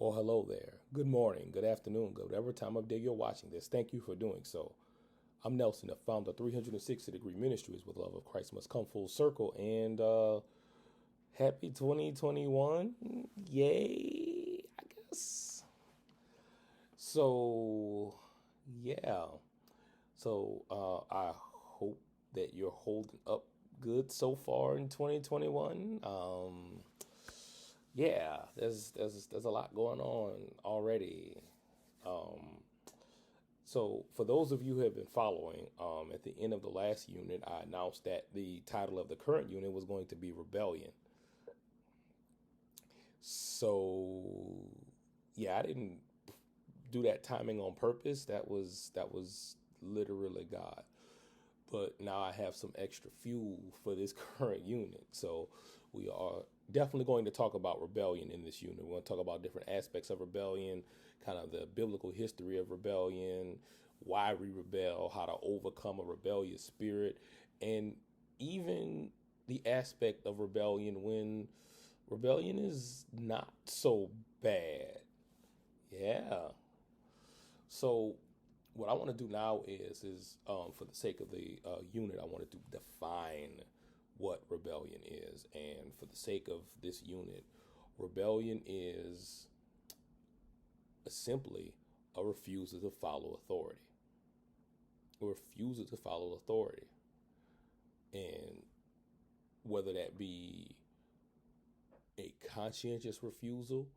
Or hello there. Good morning, good afternoon, good whatever time of day you're watching this. Thank you for doing so. I'm Nelson, the founder of 360 Degree Ministries, with love of Christ must come full circle. And happy 2021. Yay, I guess. So, yeah. I hope that you're holding up good so far in 2021. Yeah, there's a lot going on already. So for those of you who have been following, at the end of the last unit, I announced that the title of the current unit was going to be Rebellion. So yeah, I didn't do that timing on purpose. That was literally God. But now I have some extra fuel for this current unit. So we are definitely going to talk about rebellion in this unit. We're going to talk about different aspects of rebellion, kind of the biblical history of rebellion, why we rebel, how to overcome a rebellious spirit, and even the aspect of rebellion when rebellion is not so bad. Yeah. So what I want to do now is for the sake of the unit, I wanted to define what rebellion is, and for the sake of this unit, rebellion is simply a refusal to follow authority. A refusal to follow authority, and whether that be a conscientious refusal,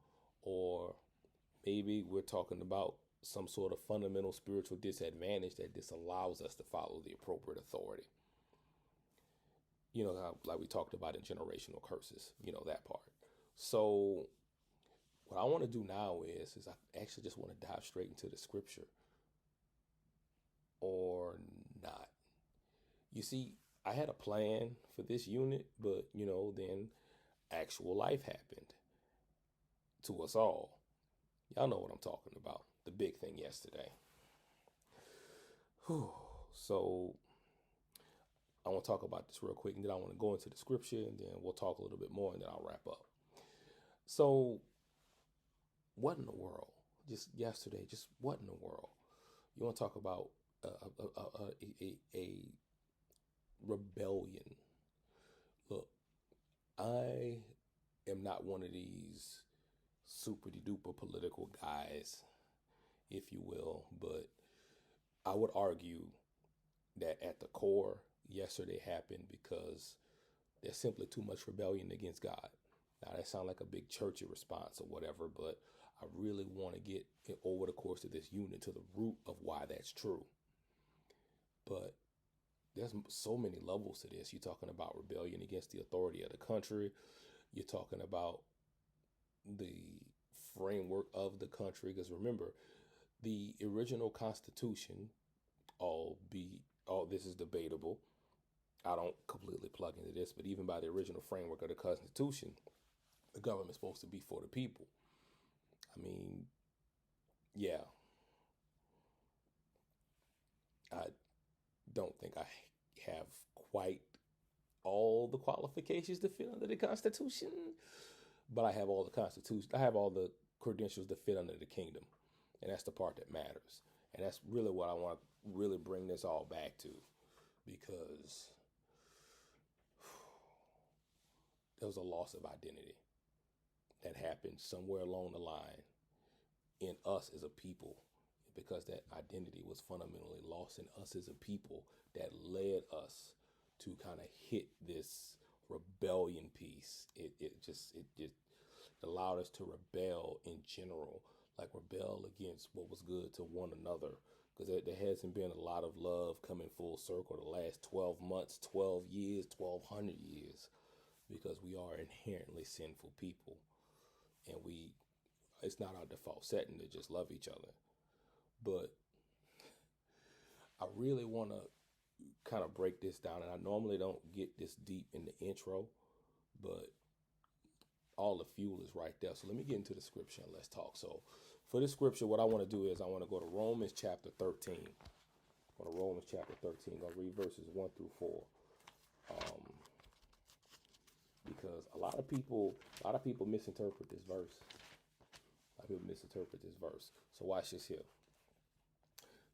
or maybe we're talking about some sort of fundamental spiritual disadvantage that disallows us to follow the appropriate authority. You know, like we talked about in generational curses, you know, that part. So what I want to do now is I actually just want to dive straight into the scripture, or not. You see, I had a plan for this unit, but then actual life happened to us all. Y'all know what I'm talking about. The big thing yesterday. Whew. So I want to talk about this real quick, and then I want to go into the scripture, and then we'll talk a little bit more, and then I'll wrap up. So what in the world? Just yesterday, just what in the world? You want to talk about a rebellion? Look, I am not one of these super duper political guys, if you will, but I would argue that at the core, yesterday happened because there's simply too much rebellion against God. Now that sounds like a big churchy response or whatever, but I really want to get over the course of this unit to the root of why that's true. But there's so many levels to this. You're talking about rebellion against the authority of the country. You're talking about the framework of the country. Because remember, the original Constitution, all this is debatable. I don't completely plug into this, but even by the original framework of the Constitution, the government's supposed to be for the people. I mean, yeah, I don't think I have quite all the qualifications to fit under the Constitution, but I have all the Constitution. I have all the credentials to fit under the kingdom, and that's the part that matters. And that's really what I want to really bring this all back to, because there was a loss of identity that happened somewhere along the line in us as a people, because that identity was fundamentally lost in us as a people, that led us to kind of hit this rebellion piece. It just allowed us to rebel in general, like rebel against what was good to one another, because there hasn't been a lot of love coming full circle the last 12 months, 12 years, 1200 years, because we are inherently sinful people, and it's not our default setting to just love each other. But I really want to kind of break this down, and I normally don't get this deep in the intro, but all the fuel is right there. So let me get into the scripture and let's talk. So for this scripture, what I want to do is I want to go to Romans chapter 13. Go to Romans chapter 13. I'll read verses 1 through 4. Because a lot of people misinterpret this verse. lot of people misinterpret this verse. So watch this here.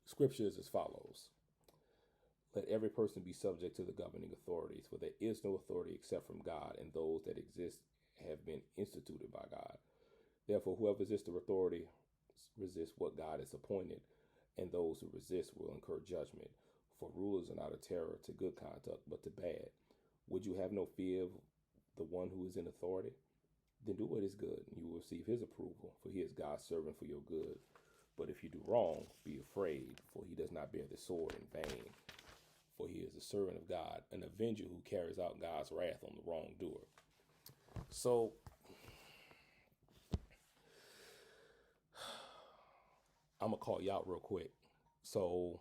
Scripture is as follows. Let every person be subject to the governing authorities, for there is no authority except from God, and those that exist have been instituted by God. Therefore, whoever resists the authority resists what God has appointed, and those who resist will incur judgment. For rulers are not a terror to good conduct, but to bad. Would you have no fear of the one who is in authority? Then do what is good, and you will receive his approval, for he is God's servant for your good. But if you do wrong, be afraid, for he does not bear the sword in vain. For he is a servant of God, an avenger who carries out God's wrath on the wrongdoer. So, I'm going to call you out real quick. So,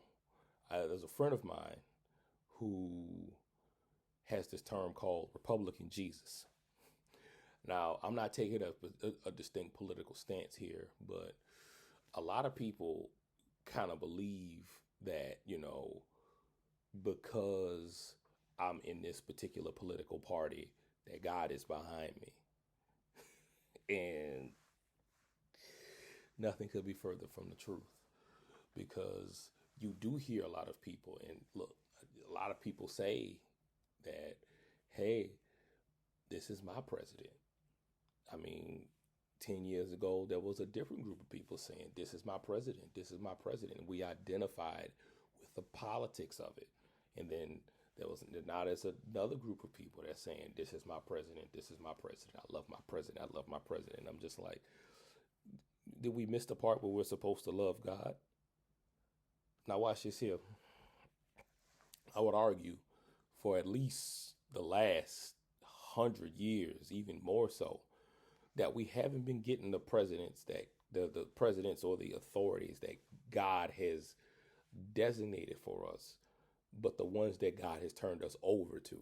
there's a friend of mine who has this term called Republican Jesus. Now, I'm not taking a distinct political stance here, but a lot of people kind of believe that, because I'm in this particular political party, that God is behind me. And nothing could be further from the truth, because you do hear a lot of people, and look, a lot of people say that, hey, this is my president. I mean, 10 years ago, there was a different group of people saying, this is my president, this is my president. We identified with the politics of it. And then now there's another group of people that's saying, this is my president, this is my president. I love my president, I love my president. And I'm just like, did we miss the part where we're supposed to love God? Now watch this here. I would argue for at least the last 100 years, even more so, that we haven't been getting the presidents that the presidents or the authorities that God has designated for us, but the ones that God has turned us over to.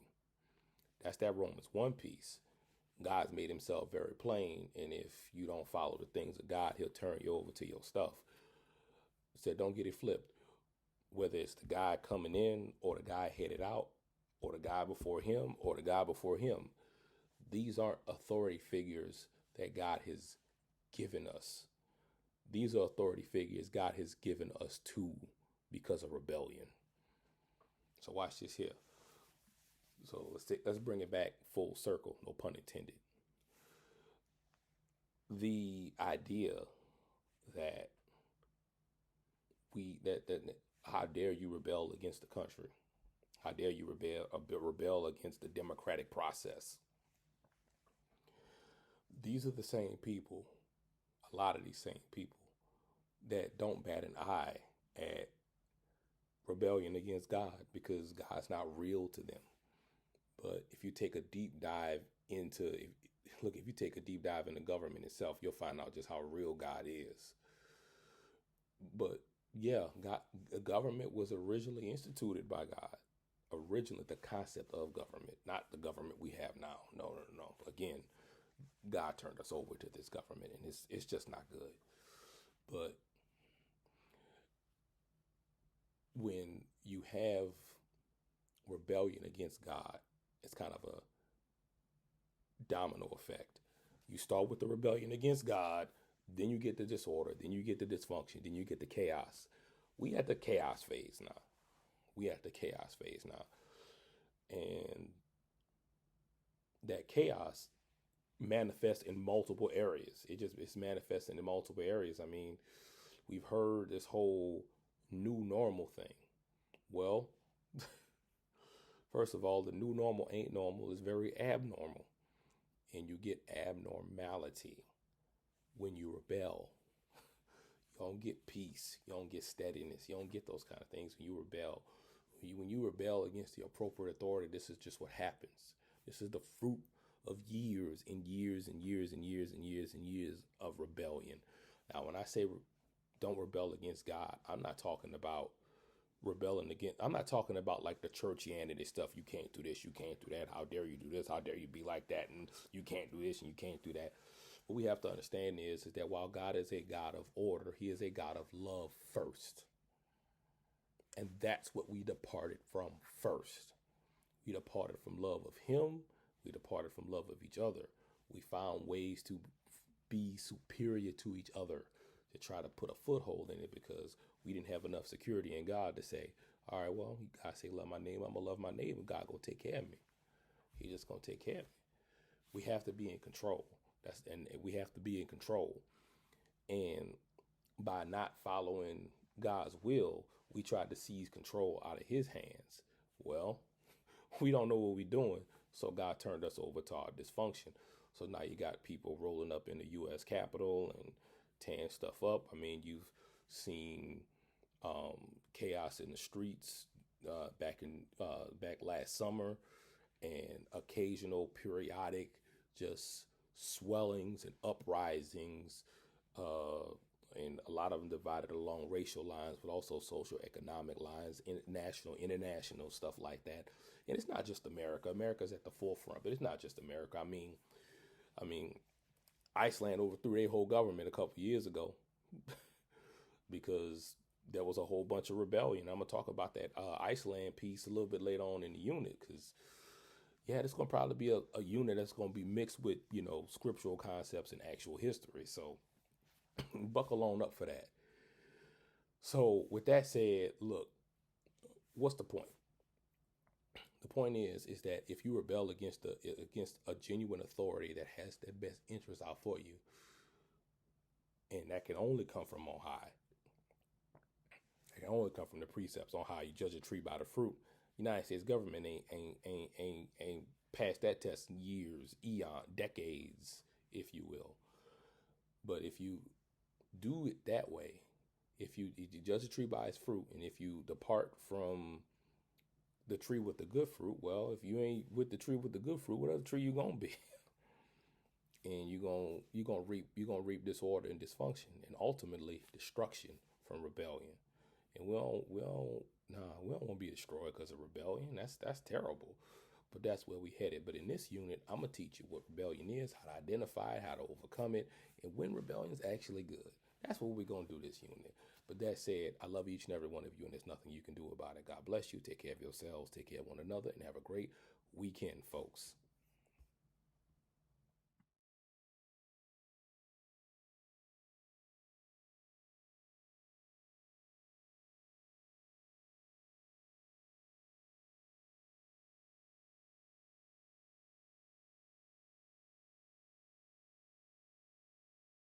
That's that Romans 1 piece. God's made himself very plain, and if you don't follow the things of God, he'll turn you over to your stuff. So don't get it flipped. Whether it's the guy coming in or the guy headed out or the guy before him or the guy before him, these aren't authority figures that God has given us. These are authority figures God has given us to because of rebellion. So watch this here. So let's bring it back full circle, no pun intended. The idea that how dare you rebel against the country? How dare you rebel against the democratic process? These are the same people, a lot of these same people, that don't bat an eye at rebellion against God because God's not real to them. But if you take a deep dive into government itself, you'll find out just how real God is. But yeah, the government was originally instituted by God. Originally, the concept of government, not the government we have now. No. Again, God turned us over to this government, and it's just not good. But when you have rebellion against God, it's kind of a domino effect. You start with the rebellion against God, then you get the disorder, then you get the dysfunction, then you get the chaos. We at the chaos phase now. And that chaos manifests in multiple areas. It's manifesting in multiple areas. I mean, we've heard this whole new normal thing. Well, first of all, the new normal ain't normal. It's very abnormal. And you get abnormality when you rebel. You don't get peace. You don't get steadiness. You don't get those kind of things when you rebel. When you rebel against the appropriate authority, this is just what happens. This is the fruit of years and years and years and years and years and years of rebellion. Now, when I say don't rebel against God, I'm not talking about rebelling against. I'm not talking about like the churchianity stuff. You can't do this. You can't do that. How dare you do this? How dare you be like that? And you can't do this and you can't do that. What we have to understand is that while God is a God of order, he is a God of love first. And that's what we departed from first. We departed from love of him. We departed from love of each other. We found ways to be superior to each other, to try to put a foothold in it, because we didn't have enough security in God to say, all right, well, God say, love my neighbor, I'm gonna love my neighbor. God gonna take care of me. He's just gonna take care of me. We have to be in control. And we have to be in control. And by not following God's will, we tried to seize control out of his hands. Well, we don't know what we're doing, so God turned us over to our dysfunction. So now you got people rolling up in the U.S. Capitol and tearing stuff up. I mean, you've seen chaos in the streets back last summer, and occasional periodic just swellings and uprisings, and a lot of them divided along racial lines, but also social economic lines, international stuff like that. And it's not just America. America's at the forefront, but it's not just America. I mean, Iceland overthrew their whole government a couple of years ago because there was a whole bunch of rebellion. I'm gonna talk about that Iceland piece a little bit later on in the unit, because yeah, this is gonna probably be a unit that's gonna be mixed with, scriptural concepts and actual history. So buckle on up for that. So with that said, look, what's the point? The point is that if you rebel against a genuine authority that has their best interests out for you, and that can only come from on high. It can only come from the precepts on how you judge a tree by the fruit. United States government ain't passed that test in years, decades, if you will. But if you do it that way, if you judge a tree by its fruit, and if you depart from the tree with the good fruit, well, if you ain't with the tree with the good fruit, what other tree you gonna be? And you're gonna reap disorder and dysfunction, and ultimately destruction from rebellion. And we don't want to be destroyed because of rebellion. That's terrible. But that's where we headed. But in this unit, I'm gonna teach you what rebellion is, how to identify it, how to overcome it, and when rebellion is actually good. That's what we're gonna do this unit. But that said, I love each and every one of you, and there's nothing you can do about it. God bless you. Take care of yourselves. Take care of one another, and have a great weekend, folks.